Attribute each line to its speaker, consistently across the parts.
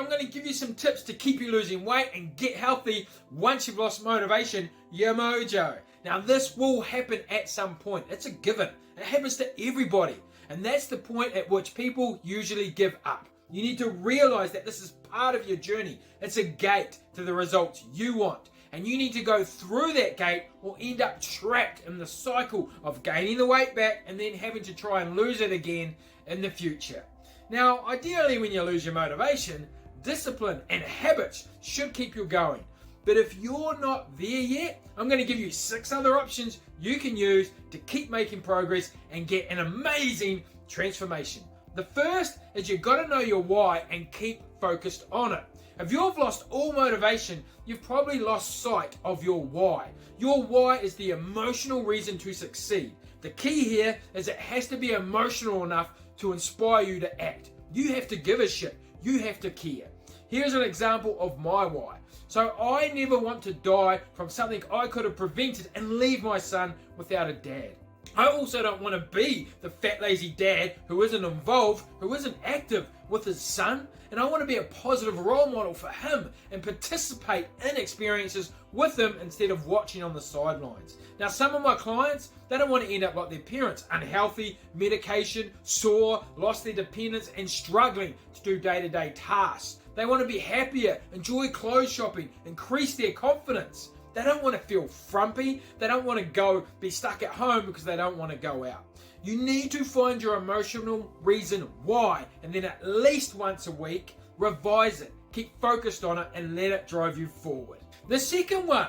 Speaker 1: I'm going to give you some tips to keep you losing weight and get healthy once you've lost motivation, your mojo. Now this will happen at some point. It's a given. It happens to everybody. And that's the point at which people usually give up. You need to realize that this is part of your journey. It's a gate to the results you want. And you need to go through that gate or end up trapped in the cycle of gaining the weight back and then having to try and lose it again in the future. Now, ideally when you lose your motivation, discipline and habits should keep you going. But if you're not there yet, I'm going to give you 6 other options you can use to keep making progress and get an amazing transformation. The first is you've got to know your why and keep focused on it. If you've lost all motivation, you've probably lost sight of your why. Your why is the emotional reason to succeed. The key here is it has to be emotional enough to inspire you to act. You have to give a shit. You have to care. Here's an example of my why. So I never want to die from something I could have prevented and leave my son without a dad. I also don't want to be the fat lazy dad who isn't involved, who isn't active with his son, and I want to be a positive role model for him and participate in experiences with him instead of watching on the sidelines. Now some of my clients, they don't want to end up like their parents, unhealthy, medication, sore, lost their dependence and struggling to do day-to-day tasks. They want to be happier, enjoy clothes shopping, increase their confidence. They don't want to feel frumpy. They don't want to go be stuck at home because they don't want to go out. You need to find your emotional reason why, and then at least once a week, revise it. Keep focused on it and let it drive you forward. The second one,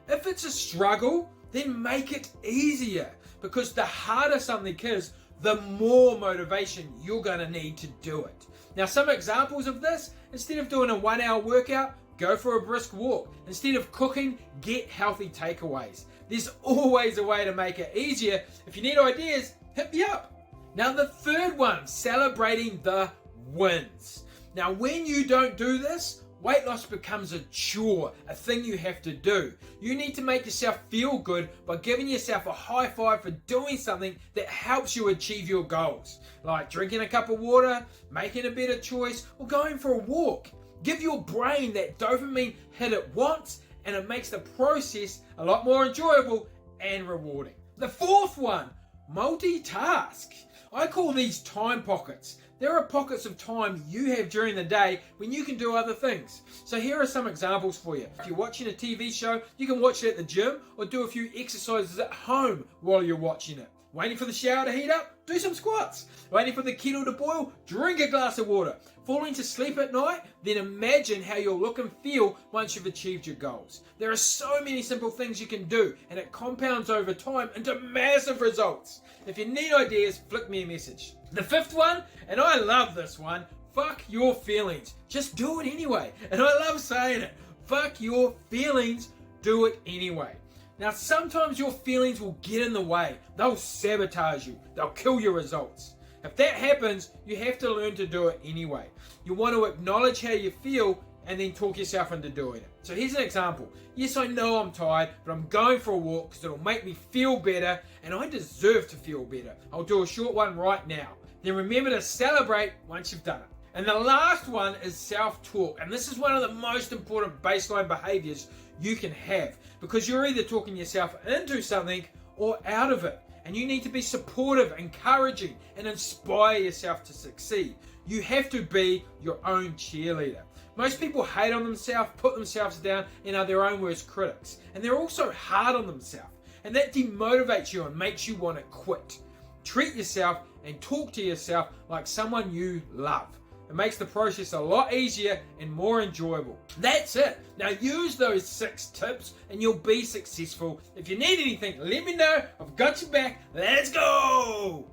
Speaker 1: if it's a struggle, then make it easier, because the harder something is, the more motivation you're going to need to do it. Now some examples of this, instead of doing a 1-hour workout, go for a brisk walk. Instead of cooking, get healthy takeaways. There's always a way to make it easier. If you need ideas, hit me up. Now the third one, celebrating the wins. Now when you don't do this, weight loss becomes a chore, a thing you have to do. You need to make yourself feel good by giving yourself a high five for doing something that helps you achieve your goals. Like drinking a cup of water, making a better choice, or going for a walk. Give your brain that dopamine hit it once, and it makes the process a lot more enjoyable and rewarding. The fourth one, multitask. I call these time pockets. There are pockets of time you have during the day when you can do other things. So here are some examples for you. If you're watching a TV show, you can watch it at the gym or do a few exercises at home while you're watching it. Waiting for the shower to heat up? Do some squats. Waiting for the kettle to boil? Drink a glass of water. Falling to sleep at night? Then imagine how you'll look and feel once you've achieved your goals. There are so many simple things you can do, and it compounds over time into massive results. If you need ideas, flick me a message. The fifth one, and I love this one, fuck your feelings. Just do it anyway. And I love saying it. Fuck your feelings, do it anyway. Now sometimes your feelings will get in the way. They'll sabotage you. They'll kill your results. If that happens, you have to learn to do it anyway. You want to acknowledge how you feel and then talk yourself into doing it. So here's an example. Yes, I know I'm tired, but I'm going for a walk because it'll make me feel better, and I deserve to feel better. I'll do a short one right now. Then remember to celebrate once you've done it. And the last one is self-talk. And this is one of the most important baseline behaviors you can have, because you're either talking yourself into something or out of it. And you need to be supportive, encouraging, and inspire yourself to succeed. You have to be your own cheerleader. Most people hate on themselves, put themselves down, and are their own worst critics. And they're also hard on themselves. And that demotivates you and makes you want to quit. Treat yourself and talk to yourself like someone you love. It makes the process a lot easier and more enjoyable. That's it. Now use those 6 tips and you'll be successful. If you need anything, let me know. I've got your back. Let's go!